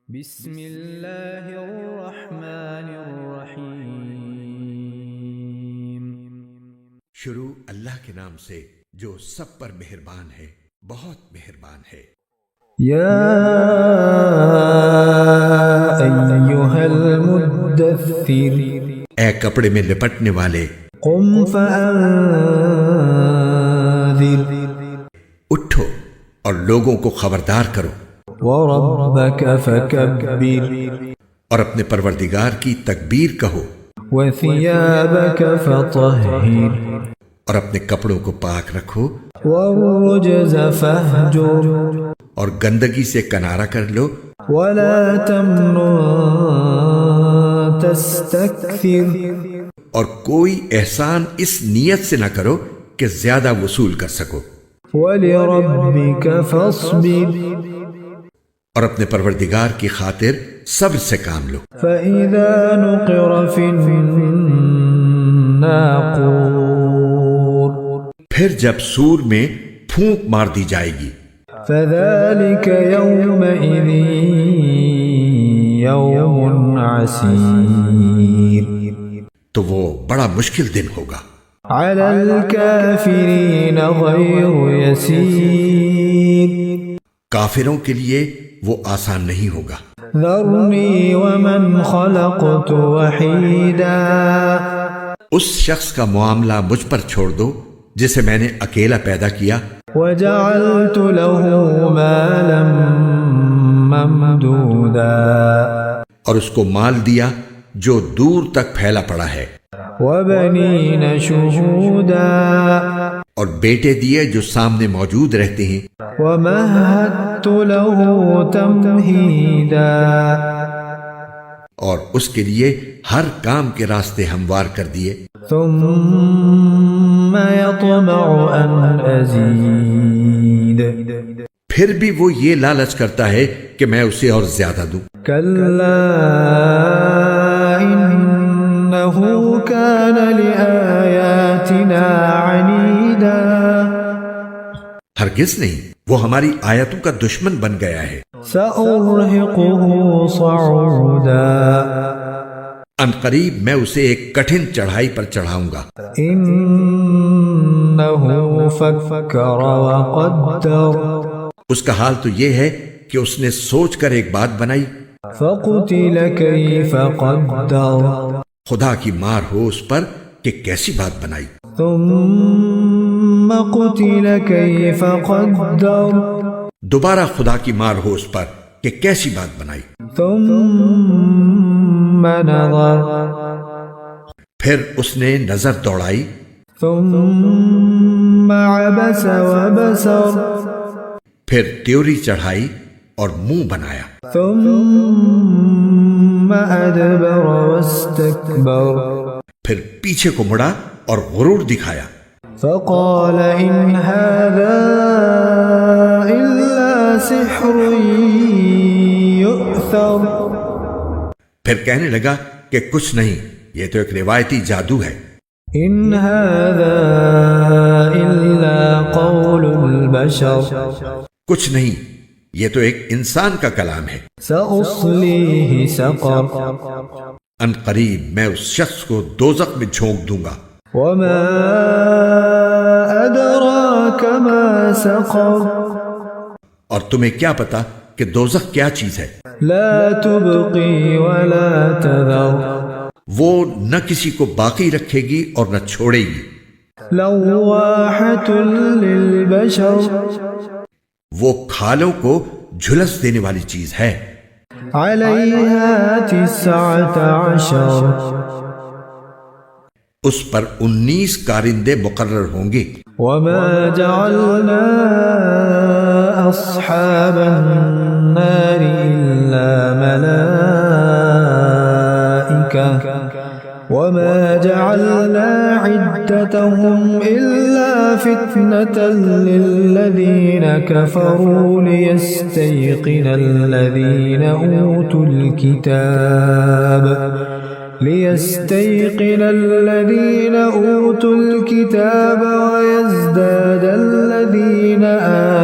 بسم اللہ الرحمن الرحیم۔ شروع اللہ کے نام سے جو سب پر مہربان ہے، بہت مہربان ہے۔ یا ایہا المدثر، اے کپڑے میں لپٹنے والے، قم فانذر، اٹھو اور لوگوں کو خبردار کرو، وربک فکبر، اور اپنے پروردگار کی تکبیر کہو، وثیابک فطہر، اور اپنے کپڑوں کو پاک رکھو، والرجز فہجر، اور گندگی سے کنارہ کر لو، ولا تمنن تستکثر، اور کوئی احسان اس نیت سے نہ کرو کہ زیادہ وصول کر سکو، ولربک فاصبر، اور اپنے پروردگار کی خاطر صبر سے کام لو۔ فإذا نقر في الناقور، پھر جب سور میں پھونک مار دی جائے گی، فذلك يومئذ يوم عسير، تو وہ بڑا مشکل دن ہوگا، على الكافرين غير يسير، کافروں کے لیے وہ آسان نہیں ہوگا۔ ذرني ومن خلقت وحيدا، اس شخص کا معاملہ مجھ پر چھوڑ دو جسے میں نے اکیلا پیدا کیا، وجعلت له مالا ممدودا، اور اس کو مال دیا جو دور تک پھیلا پڑا ہے، وبنين شهودا، اور بیٹے دیے جو سامنے موجود رہتے ہیں، ومهدت له تمهيدا، اور اس کے لیے ہر کام کے راستے ہموار کر دیے، ثم يطمع أن أزيد، پھر بھی وہ یہ لالچ کرتا ہے کہ میں اسے اور زیادہ دوں۔ كلا إنه كان لآياتنا عنيدا، ہرگز نہیں، وہ ہماری آیتوں کا دشمن بن گیا ہے، سأرهقه صعودا، ان قریب میں اسے ایک کٹھن چڑھائی پر چڑھاؤں گا، إنه فكر وقدر، اس کا حال تو یہ ہے کہ اس نے سوچ کر ایک بات بنائی، فقتل كيف قدر، خدا کی مار ہو اس پر کہ کیسی بات بنائی، ثم قتل كيف قدر، دوبارہ خدا کی مار ہو اس پر کہ کیسی بات بنائی، ثم نظر، پھر اس نے نظر دوڑائی، ثم عبس وبسر، پھر تیوری چڑھائی اور منہ بنایا، ثم أدبر واستكبر، پھر پیچھے کو مڑا اور غرور دکھایا، فقال إن هذا إلا سحر يؤثر، پھر کہنے لگا کہ کچھ نہیں، یہ تو ایک روایتی جادو ہے، إن هذا إلا قول البشر، کچھ نہیں، یہ تو ایک انسان کا کلام ہے، سأصليه سقر، ان قریب میں اس شخص کو دوزخ میں جھونک دوں گا، وما أدراك ما سقر، اور تمہیں کیا پتا کہ دوزخ کیا چیز ہے، لا تبقي ولا تذر، وہ نہ کسی کو باقی رکھے گی اور نہ چھوڑے گی، لواحة للبشر، وہ کھالوں کو جھلس دینے والی چیز ہے، عليها 19، اس پر 19 کارندے مقرر ہوں گے، وما جعلنا أصحاب النار إلا ملائكة، وما جعلنا عدتهم إلا فتنة للذين كفروا ليستيقن الذين أوتوا الكتاب ويزداد الذين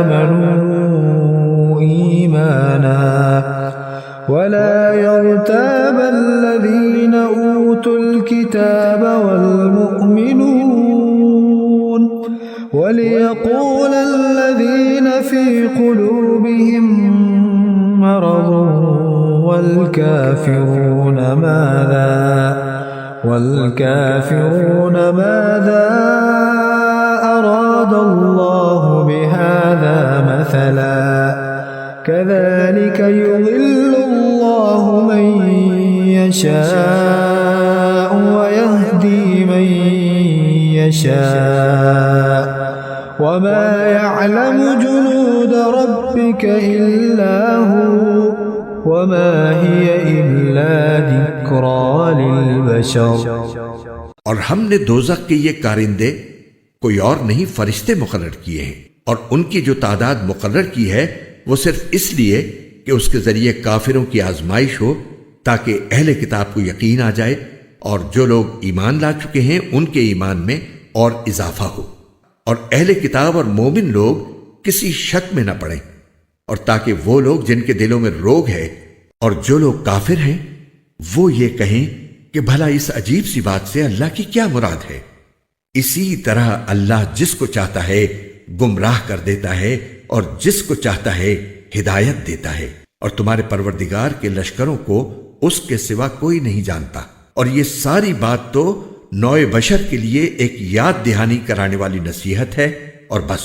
آمنوا إيمانا ولا يرتاب الذين أوتوا الكتاب والمؤمنون وليقول الذين في قلوبهم مرض والكافرون ماذا أراد الله بهذا مثلا كذلك يضل الله من يشاء ويهدي من يشاء وما يعلم جنود ربك إلا هو وما هي إلا ذكرى للبشر. اور ہم نے دوزخ کے یہ کارندے کوئی اور نہیں فرشتے مقرر کیے ہیں، اور ان کی جو تعداد مقرر کی ہے وہ صرف اس لیے کہ اس کے ذریعے کافروں کی آزمائش ہو تاکہ اہل کتاب کو یقین آ جائے اور جو لوگ ایمان لا چکے ہیں ان کے ایمان میں اور اضافہ ہو، اور اہل کتاب اور مومن لوگ کسی شک میں نہ پڑیں، اور تاکہ وہ لوگ جن کے دلوں میں روگ ہے اور جو لوگ کافر ہیں وہ یہ کہیں کہ بھلا اس عجیب سی بات سے اللہ کی کیا مراد ہے. اسی طرح اللہ جس کو چاہتا ہے گمراہ کر دیتا ہے اور جس کو چاہتا ہے ہدایت دیتا ہے، اور تمہارے پروردگار کے لشکروں کو اس کے سوا کوئی نہیں جانتا. اور یہ ساری بات تو نوع بشر کے لیے ایک یاد دہانی کرانے والی نصیحت ہے اور بس.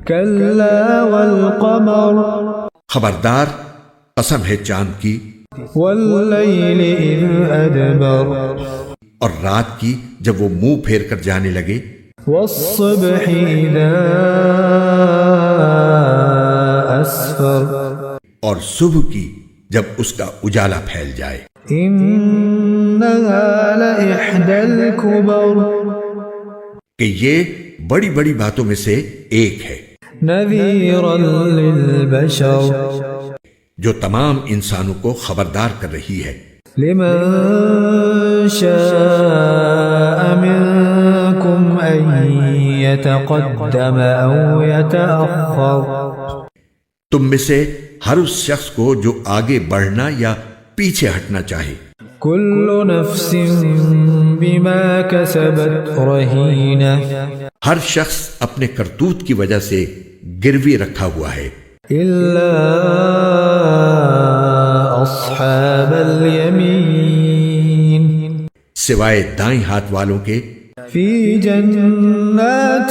كلا والقمر خبردار قسم ہے چاند کی والليل إذ أدبر اور رات کی جب وہ منہ پھیر کر جانے لگے، والصبح إذا أسفر اور صبح کی جب اس کا اجالا پھیل جائے. إنها لإحدى الكبر کہ یہ بڑی بڑی باتوں میں سے ایک ہے، نذيرا للبشر جو تمام انسانوں کو خبردار کر رہی ہے. لمن شاء منكم أن يتقدم أو يتأخر تم میں سے ہر اس شخص کو جو آگے بڑھنا یا پیچھے ہٹنا چاہے. كل نفس بما كسبت رهينة ہر شخص اپنے کرتوت کی وجہ سے گروی رکھا ہوا ہے، إلا أصحاب اليمين سوائے دائیں ہاتھ والوں کے. في جنات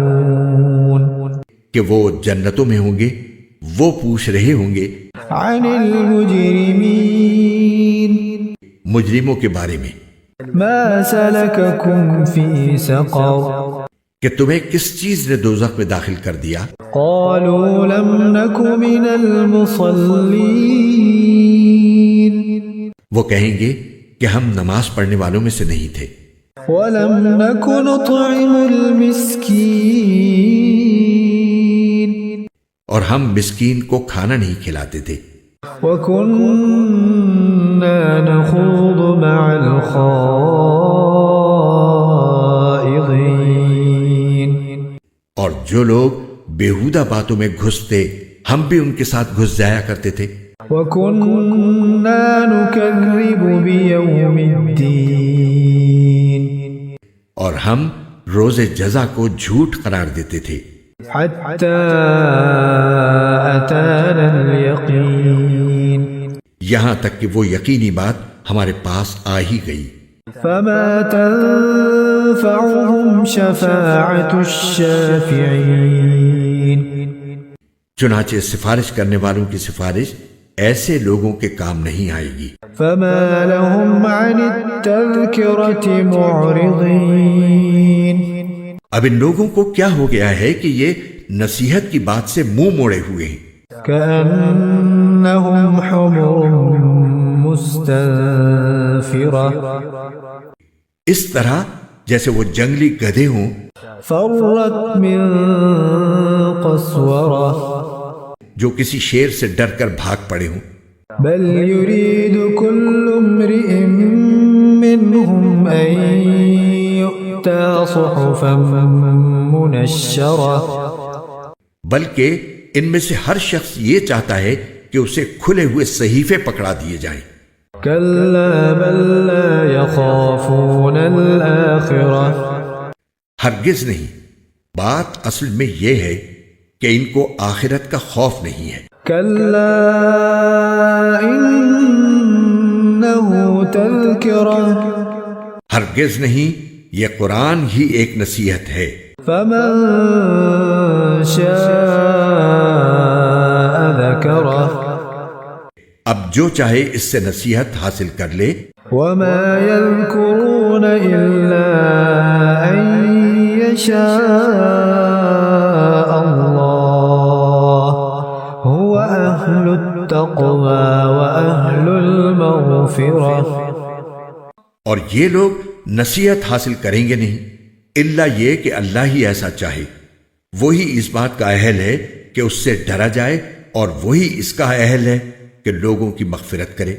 يتساءلون کہ وہ جنتوں میں ہوں گے، وہ پوچھ رہے ہوں گے عن المجرمين مجرموں کے بارے میں ما سلككم في سقر کہ تمہیں کس چیز نے دوزخ میں داخل کر دیا. قالوا لم نك من المصلين وہ کہیں گے کہ ہم نماز پڑھنے والوں میں سے نہیں تھے، ولم نك نطعم المسكين اور ہم مسکین کو کھانا نہیں کھلاتے تھے، وكنا نخوض مع الخائضين اور جو لوگ بیہودہ باتوں میں گھستے ہم بھی ان کے ساتھ گھس جایا کرتے تھے. وكنا نكذب بيوم الدين اور ہم روز جزا کو جھوٹ قرار دیتے تھے، حتى أتانا اليقين یہاں تک کہ وہ یقینی بات ہمارے پاس آ ہی گئی. فما تنفعهم شفاعة الشافعين چنانچہ سفارش کرنے والوں کی سفارش ایسے لوگوں کے کام نہیں آئے گی. فما لهم عن التذكرة معرضين اب ان لوگوں کو کیا ہو گیا ہے کہ یہ نصیحت کی بات سے منہ موڑے ہوئے ہیں، كأنهم حمر مستنفرة اس طرح جیسے وہ جنگلی گدھے ہوں فرت من قسورة جو کسی شیر سے ڈر کر بھاگ پڑے ہوں. بل يريد كل امرئ منهم أن يؤتى صحفا منشرة بلکہ ان میں سے ہر شخص یہ چاہتا ہے کہ اسے کھلے ہوئے صحیفے پکڑا دیے جائیں۔ كلا بل لا يخافون الآخرة ہرگز نہیں، بات اصل میں یہ ہے کہ ان کو آخرت کا خوف نہیں ہے۔ كلا إنه تذكرة ہرگز نہیں، یہ قرآن ہی ایک نصیحت ہے۔ فمن شاء ذكره اب جو چاہے اس سے نصیحت حاصل کر لے۔ وما يذكرون إلا أن يشاء الله هو أهل التقوى وأهل المغفرة اور یہ لوگ نصیحت حاصل کریں گے نہیں الا یہ کہ اللہ ہی ایسا چاہے، وہی اس بات کا اہل ہے کہ اس سے ڈرا جائے، اور وہی اس کا اہل ہے کہ لوگوں کی مغفرت کرے۔